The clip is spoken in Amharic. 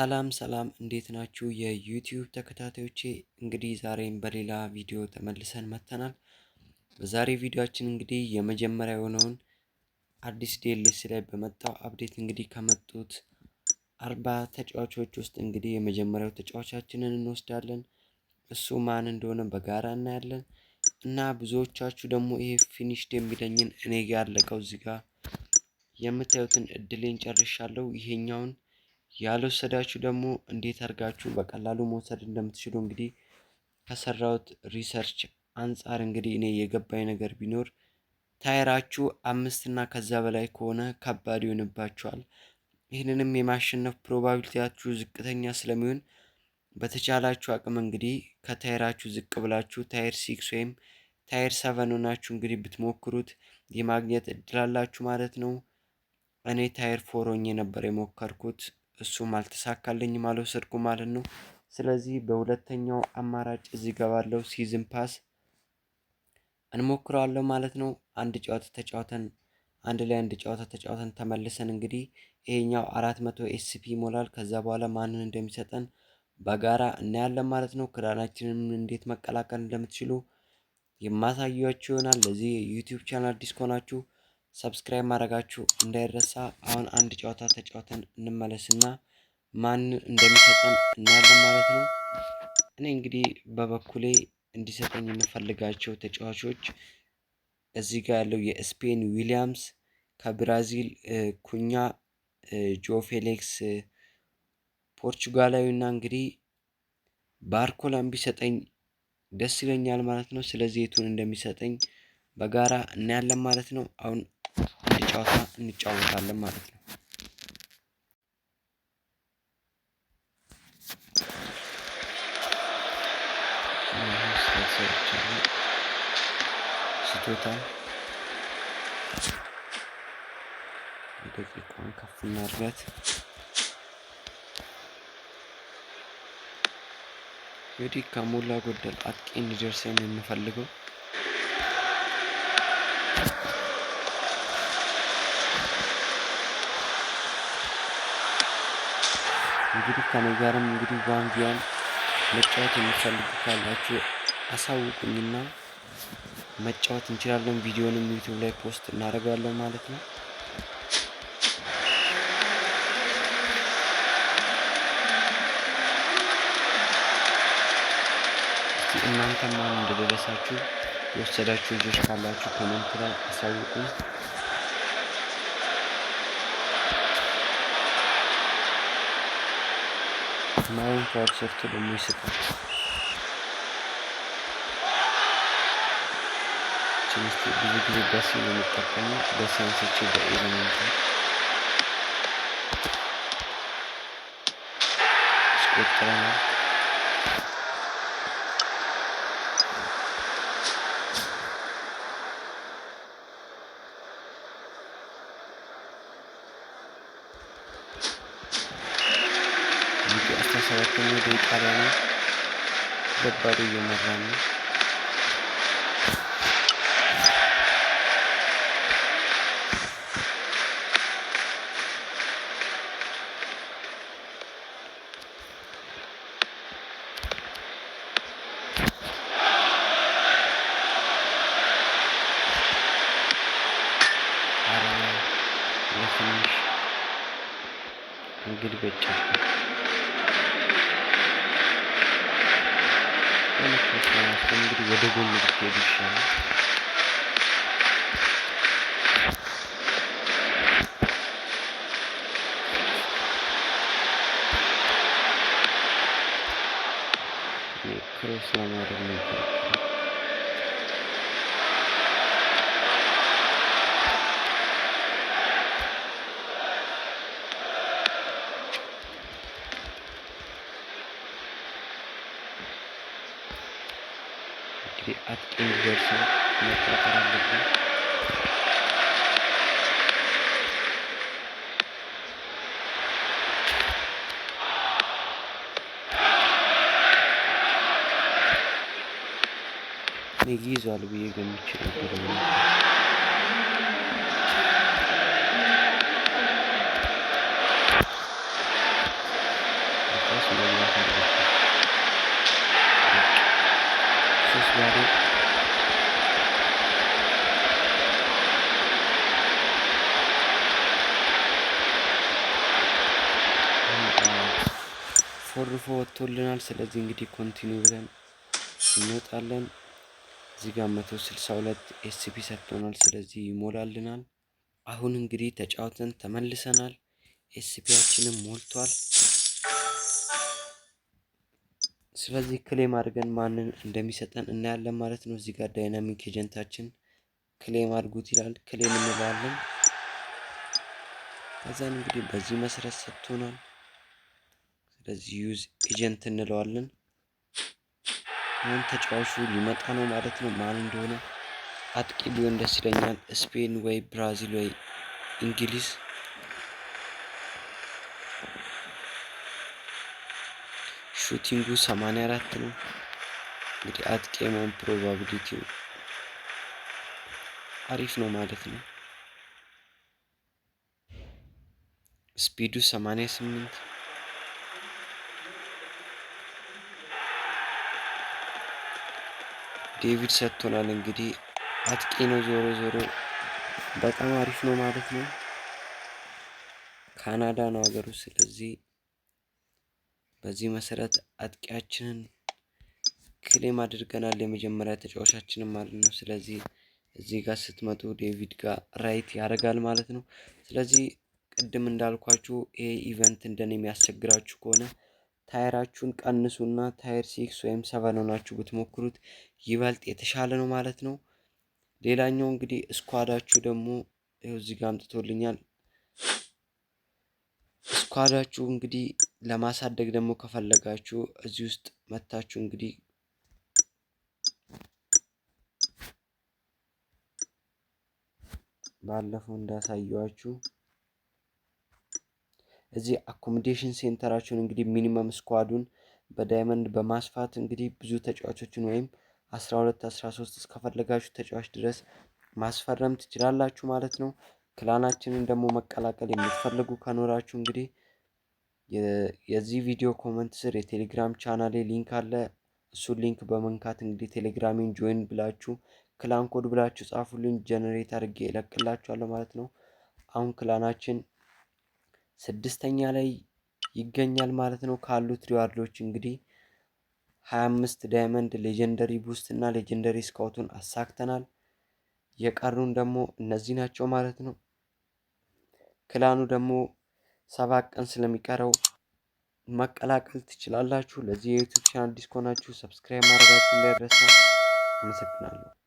ሰላም እንዴት ናችሁ? የዩቲዩብ ተከታታዮቼ እንግዲህ ዛሬም በሌላ ቪዲዮ ተመልሰን መጥተናል። በዛሬ ቪዲዮአችን እንግዲህ የመጀመሪያ የሆነውን አዲስ ዲኤልሲ ላይ በመጣው አፕዴት እንግዲህ ከመጡት 40 ተጫዋቾች ውስጥ እንግዲህ የመጀመሪያው ተጫዋቻችንን እንወስዳለን። እሱ ማን እንደሆነ በጋራ እናያለን እና ብዙዎቻችሁ ደግሞ ይሄ ፊኒሽድ የሚለኝን እኔ ጋር ያለቀው እዚህ ጋር የምታዩትን እድሌን ጨርሻለሁ። ይሄኛውን ያልወሰዳችሁ ደግሞ እንዴት አድርጋችሁ በቀላሉ መውሰድ እንደምትችሉ እንግዲህ ከሰራሁት ሪሰርች አንፃር እንግዲህ እኔ የገባኝ ነገር ቢኖር ታየራችሁ 5 እና ከዛ በላይ ከሆነ ከባድ ይሆንባችኋል። ይህንንም የማሸነፍ ፕሮባቢሊቲያችሁ ዝቅተኛ ስለሚሆን በተቻላችሁ አቅም እንግዲህ ከታየራችሁ ዝቅ ብላችሁ ታየር 6 ወይም ታየር 7 ሆናችሁ እንግዲህ ብትሞክሩት የማግኘት እድል አላችሁ ማለት ነው። እኔ ታየር 4 ሆኜ ነበር የሞከርኩት፣ እሱም አልተሳካልኝም፣ አልወሰድኩም ማለት ነው። ስለዚህ በሁለተኛው አማራጭ እዚህ ጋር ባለው ሲዝን ፓስ እንሞክረዋለን ማለት ነው። አንድ ጨዋታ ተጫውተን ተመልሰን እንግዲህ ይሄኛው 400 ኤስፒ ይሞላል። ከዛ በኋላ ማንን እንደሚሰጠን በጋራ እናያለን ማለት ነው። ክዳናችንን እንዴት መቀላቀል እንደምትችሉ የማሳያችሁ ይሆናል። ለዚህ የዩቲዩብ ቻናል አዲስ ከሆናችሁ ሰብስክራይብ ማድረጋችሁ እንዳይረሳ። አሁን አንድ ጨዋታ ተጫውተን እንመለስና ማን እንደሚሰጠን እናያለን ማለት ነው። እኔ እንግዲህ በበኩሌ እንዲሰጠኝ የምፈልጋቸው ተጫዋቾች እዚህ ጋር ያለው የስፔን ዊሊያምስ፣ ከብራዚል ኩኛ፣ ጆ ፌሊክስ ፖርቹጋላዊና እንግዲህ ባርኮላን ቢሰጠኝ ደስ ይለኛል ማለት ነው። ስለዚህ የቱን እንደሚሰጠኝ በጋራ እናያለን ማለት ነው። አሁን አንድ ጨዋታ እንጫወታለን ማለት ነው። ስቶታል ደቂቃውን ከፍ እናድርጋት። እንግዲህ ከሞላ ጎደል አጥቂ እንዲደርሰኝ የምፈልገው እንግዲህ ከኔ ጋርም እንግዲህ ዋንጊያን መጫወት የምትፈልጉ ካላችሁ አሳውቁኝና መጫወት እንችላለን። ቪዲዮንም ዩቲዩብ ላይ ፖስት እናደርጋለን ማለት ነው። እናንተ ማን እንደደረሳችሁ የወሰዳችሁ ልጆች ካላችሁ ኮሜንት ላይ አሳውቁኝ። ማይን ፓወር ሰርቶ ደግሞ ይሰጣል። ትንሽ ብዙ ጊዜ በሲ ነው የሚጠቀመው። በሲ አንስቼ በኤሌመንት ስቆጥረናል። እንግዲህ 17ኛው ደቂቃ ላይ ነው። በባዶ እየመራን ነው። ለትንሽ እንግዲህ እንግዲህ ወደ ጎን ብትሄዱ ይሻላል። ክሮስ ለማድረግ ነው። እንግዲህ አጥቂ እንዲደርሰን መቆጣጠር አለብን። እኔ ይይዛል ብዬ ገምቼ ነበር። ንፋስ መግባት አለበት። ሶስት ባዶ ፎርፎ ወጥቶልናል። ስለዚህ እንግዲህ ኮንቲኒው ብለን እንወጣለን። እዚህ ጋር 162 ኤስፒ ሰጥቶናል። ስለዚህ ይሞላልናል። አሁን እንግዲህ ተጫውተን ተመልሰናል። ኤስፒያችንም ሞልቷል። ስለዚህ ክሌም አድርገን ማንን እንደሚሰጠን እናያለን ማለት ነው። እዚህ ጋር ዳይናሚክ ኤጀንታችን ክሌም አድርጉት ይላል። ክሌም እንለዋለን። ከዛን እንግዲህ በዚህ መሰረት ሰጥቶናል። ስለዚህ ዩዝ ኤጀንት እንለዋለን። አሁን ተጫዋቹ ሊመጣ ነው ማለት ነው። ማን እንደሆነ አጥቂ ቢሆን ደስ ይለኛል። ስፔን ወይ ብራዚል ወይ እንግሊዝ። ሹቲንጉ 84 ነው። እንግዲህ አጥቂ የመሆን ፕሮባቢሊቲው አሪፍ ነው ማለት ነው። ስፒዱ 88። ዴቪድ ሰጥቶናል። እንግዲህ አጥቂ ነው። ዞሮ ዞሮ በጣም አሪፍ ነው ማለት ነው። ካናዳ ነው ሀገሩ። ስለዚህ በዚህ መሰረት አጥቂያችንን ክሌም አድርገናል። የመጀመሪያ ተጫዋቻችንን ማለት ነው። ስለዚህ እዚህ ጋር ስትመጡ ዴቪድ ጋር ራይት ያደርጋል ማለት ነው። ስለዚህ ቅድም እንዳልኳችሁ ይሄ ኢቨንት እንደኔ የሚያስቸግራችሁ ከሆነ ታየራችሁን ቀንሱና ታየር 6 ወይም 7 ሆናችሁ ብትሞክሩት ይበልጥ የተሻለ ነው ማለት ነው። ሌላኛው እንግዲህ ስኳዳችሁ ደግሞ ይኸው እዚህ ጋር አምጥቶልኛል። ስኳዳችሁ እንግዲህ ለማሳደግ ደግሞ ከፈለጋችሁ እዚህ ውስጥ መታችሁ እንግዲህ ባለፈው እንዳሳየዋችሁ እዚህ አኮሞዴሽን ሴንተራችሁን እንግዲህ ሚኒመም ስኳዱን በዳይመንድ በማስፋት እንግዲህ ብዙ ተጫዋቾችን ወይም 12 13 እስከፈለጋችሁ ተጫዋች ድረስ ማስፈረም ትችላላችሁ ማለት ነው። ክላናችንን ደግሞ መቀላቀል የምትፈልጉ ከኖራችሁ እንግዲህ የዚህ ቪዲዮ ኮመንት ስር የቴሌግራም ቻናሌ ሊንክ አለ። እሱን ሊንክ በመንካት እንግዲህ ቴሌግራሜን ጆይን ብላችሁ ክላን ኮድ ብላችሁ ጻፉልኝ። ጀነሬት አድርጌ እለቅላችኋለሁ ማለት ነው። አሁን ክላናችን 6ኛ ላይ ይገኛል ማለት ነው። ካሉት ሪዋርዶች እንግዲህ 25 ዳይመንድ፣ ሌጀንደሪ ቡስት እና ሌጀንደሪ ስካውቱን አሳክተናል። የቀሩን ደግሞ እነዚህ ናቸው ማለት ነው። ክላኑ ደግሞ 7 ቀን ስለሚቀረው መቀላቀል ትችላላችሁ። ለዚህ የዩቲዩብ ቻናል አዲስ ከሆናችሁ ሰብስክራይብ ማድረጋችሁ እንዳይረሳ። አመሰግናለሁ።